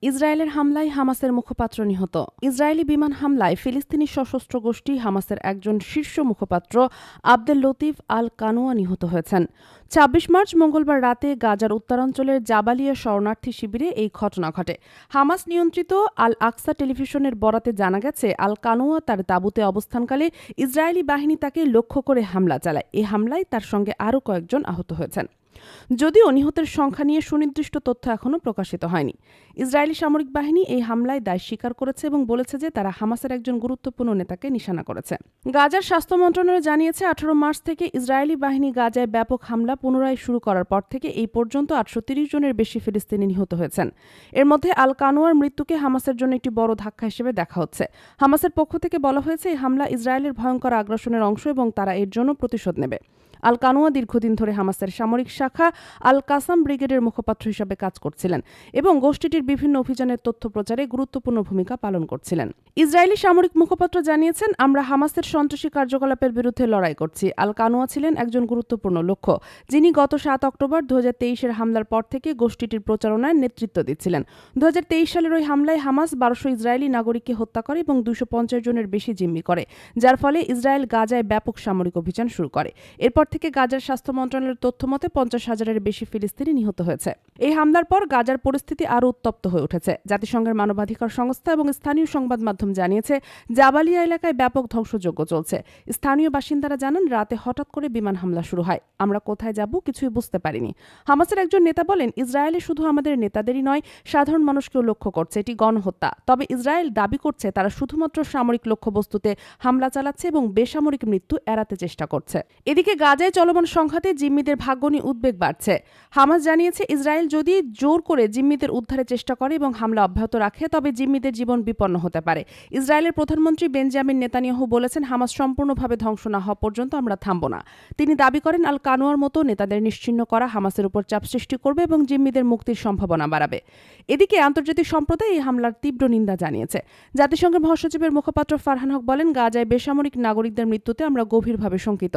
ইসরায়েলের হামলায় হামাসের মুখপাত্র নিহত। ইসরায়েলি বিমান হামলায় ফিলিস্তিনি সশস্ত্র গোষ্ঠী হামাসের একজন শীর্ষ মুখপাত্র আবদেল লতিফ আল কানুয়া নিহত হয়েছেন। ২৬ মার্চ মঙ্গলবার রাতে গাজার উত্তরাঞ্চলের জাবালিয়া শরণার্থী শিবিরে এই ঘটনা ঘটে। হামাস নিয়ন্ত্রিত আল আকসা টেলিভিশনের বরাতে জানা গেছে, আল কানুয়া তার তাঁবুতে অবস্থানকালে ইসরায়েলি বাহিনী তাকে লক্ষ্য করে হামলা চালায়। এই হামলায় তার সঙ্গে আরও কয়েকজন আহত হয়েছেন। যদিও নিহতের সংখ্যা নিয়ে সুনির্দিষ্ট তথ্য এখনও প্রকাশিত হয়নি। ইসরায়েলি সামরিক বাহিনী এই হামলায় দায় স্বীকার করেছে এবং বলেছে যে তারা হামাসের একজন গুরুত্বপূর্ণ নেতাকে নিশানা করেছে। গাজার স্বাস্থ্য মন্ত্রণালয় জানিয়েছে, ১৮ মার্চ থেকে ইসরায়েলি বাহিনী গাজায় ব্যাপক হামলা পুনরায় শুরু করার পর থেকে এই পর্যন্ত ৮৩০ জনের বেশি ফিলিস্তিনি নিহত হয়েছেন। এর মধ্যে আল কানুয়ার মৃত্যুকে হামাসের জন্য একটি বড় ধাক্কা হিসেবে দেখা হচ্ছে। হামাসের পক্ষ থেকে বলা হয়েছে, এই হামলা ইসরায়েলের ভয়ঙ্কর আগ্রাসনের অংশ এবং তারা এর জন্য প্রতিশোধ নেবে। আল কানুয়া দীর্ঘদিন ধরে হামাসের সামরিক শাখা আল কাসাম ব্রিগেডের মুখপাত্র হিসেবে কাজ করছিলেন এবং গোষ্ঠীটির বিভিন্ন অভিযানের তথ্য প্রচারে গুরুত্বপূর্ণ ভূমিকা পালন করছিলেন। ইসরায়েলি সামরিক মুখপাত্র জানিয়েছেন, আমরা হামাসের সন্ত্রাসী কার্যকলাপের বিরুদ্ধে লড়াই করছি। আল কানুয়া ছিলেন একজন গুরুত্বপূর্ণ লক্ষ্য, যিনি গত ৭ অক্টোবর ২০২৩-এর হামলার পর থেকে গোষ্ঠীটির প্রচারণায় নেতৃত্ব দিচ্ছিলেন। ২০২৩ সালের ওই হামলায় হামাস ১২০০ ইসরায়েলি নাগরিককে হত্যা করে এবং ২৫০ জনের বেশি জিম্মি করে, যার ফলে ইসরায়েল গাজায় ব্যাপক সামরিক অভিযান শুরু করে। এরপর থেকে গাজার স্বাস্থ্য মন্ত্রণালয়ের তথ্য মতে ৫০,০০০-এর বেশি ফিলিস্তিনি নিহত হয়েছে। এই হামলার পর গাজার পরিস্থিতি আরও উত্তপ্ত হয়ে উঠেছে। জাতিসংঘের মানবাধিকার সংস্থা এবং স্থানীয় সংবাদ মাধ্যম জানিয়েছে, জাবালিয়া এলাকায় ব্যাপক ধ্বংসযজ্ঞ চলছে। স্থানীয় বাসিন্দারা জানান, রাতে হঠাৎ করে বিমান হামলা শুরু হয়। আমরা কোথায় যাব কিছুই বুঝতে পারিনি। হামাসের একজন নেতা বলেন, ইসরায়েলে শুধু আমাদের নেতাদেরই নয়, সাধারণ মানুষকেও লক্ষ্য করছে। এটি গণহত্যা। তবে ইসরায়েল দাবি করছে তারা শুধুমাত্র সামরিক লক্ষ্যবস্তুতে হামলা চালাচ্ছে এবং বেসামরিক মৃত্যু এড়াতে চেষ্টা করছে। এদিকে গাজায় চলমান সংঘাতে জিম্মিদের ভাগ্য নিয়ে উদ্বেগ বাড়ছে। হামাস জানিয়েছে, ইসরায়েল যদি জোর করে জিম্মিদের উদ্ধারের চেষ্টা করে এবং হামলা অব্যাহত রাখে, তবে জিম্মিদের জীবন বিপন্ন হতে পারে। ইসরায়েলের প্রধানমন্ত্রী বেঞ্জামিন নেতানিয়াহু বলেছেন, হামাস সম্পূর্ণভাবে ধ্বংস না হওয়া পর্যন্ত আমরা থামব না। তিনি দাবি করেন, আল কানুয়ার মতো নেতাদের নিশ্চিহ্ন করা হামাসের উপর চাপ সৃষ্টি করবে এবং জিম্মিদের মুক্তির সম্ভাবনা বাড়াবে। এদিকে আন্তর্জাতিক সম্প্রদায় এই হামলার তীব্র নিন্দা জানিয়েছে। জাতিসংঘের মহাসচিবের মুখপাত্র ফারহান হক বলেন, গাজায় বেসামরিক নাগরিকদের মৃত্যুতে আমরা গভীরভাবে শঙ্কিত।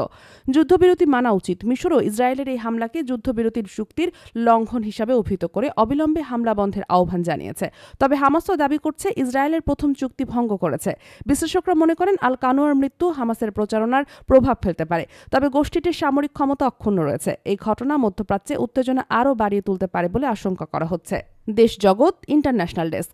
যুদ্ধবিরতি মানা উচিত। মিশরও ইসরায়েলের এই হামলাকে যুদ্ধবিরতির চুক্তির লঙ্ঘন হিসাবে অভিহিত করে অবিলম্বে হামলা বন্ধের আহ্বান জানিয়েছে। তবে হামাসও দাবি করছে, ইসরায়েলের প্রথম চুক্তি ভঙ্গ করেছে। বিশ্লেষকরা মনে করেন, আল কানুয়ার মৃত্যু হামাসের প্রচারণার প্রভাব ফেলতে পারে, তবে গোষ্ঠীটির সামরিক ক্ষমতা অক্ষুণ্ণ রয়েছে। এই ঘটনা মধ্যপ্রাচ্যে উত্তেজনা আরও বাড়িয়ে তুলতে পারে বলে আশঙ্কা করা হচ্ছে। দেশ জগৎ ইন্টারন্যাশনাল ডেস্ক।